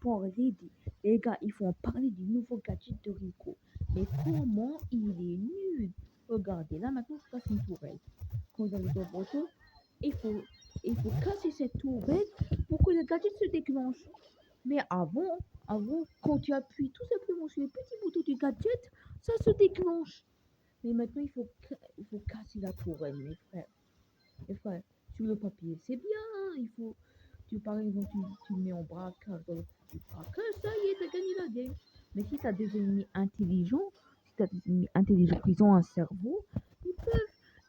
parler les gars, ils font parler du nouveau gadget de Rico. Mais comment il est nul. Regardez, là maintenant, je casse une tourelle. Quand vous avez votre voiture, il faut, il faut casser cette tourelle pour que le gadget se déclenche. Mais avant, quand tu appuies tout simplement sur le petit bouton du gadget, ça se déclenche. Mais maintenant, il faut casser la tourelle, mes frères. Mes frères, sur le papier, c'est bien. Il faut, par exemple, tu le mets en braquage, dans le petit braquage, ça y est, t'as gagné la game. Mais si t'as des ennemis intelligents, si t'as des ennemis intelligents qui ont un cerveau,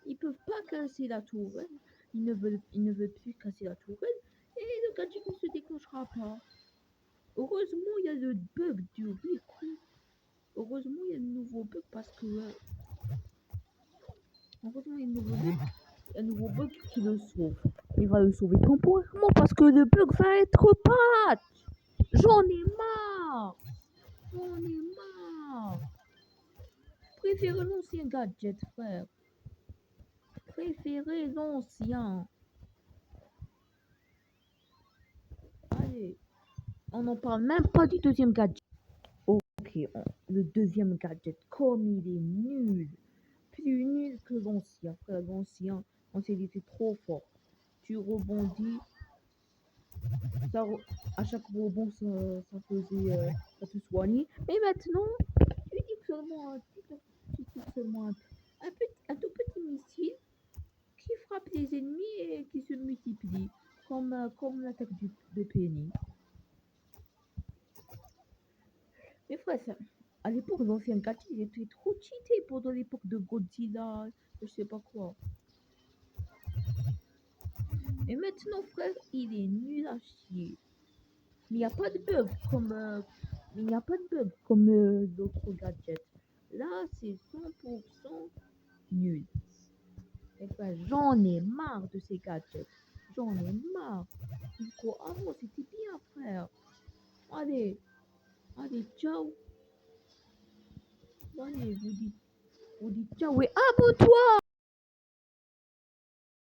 ils peuvent pas casser la tourelle. Ils ne veulent plus casser la tourelle et le gadget ne se déclenchera pas. Heureusement, il y a le bug du Rico. Heureusement, il y a le nouveau bug parce que heureusement, il y a un nouveau bug qui le sauve. Il va le sauver temporairement parce que le bug va être patch. J'en ai marre. J'en ai marre. Préférez l'ancien gadget, frère. Préférez l'ancien. Allez, on n'en parle même pas du deuxième gadget. Ok, le deuxième gadget, comme il est nul. Plus nul que l'ancien, frère. L'ancien, il était trop fort. Tu rebondis, à chaque rebond, ça te soignait. Mais maintenant, tu dis seulement, un tout petit missile qui frappe les ennemis et qui se multiplie, comme l'attaque de Penny. Mais frère, à l'époque, l'ancien gadget, il était trop cheaté pendant l'époque de Godzilla, je sais pas quoi. Et maintenant, frère, il est nul à chier. Mais il n'y a pas de bug comme l'autre gadget. Là, c'est 100% nul. Et frère, j'en ai marre de ces gadgets. J'en ai marre. Avant, c'était bien, frère. Allez, ciao. Allez, vous dites ciao et abonne-toi.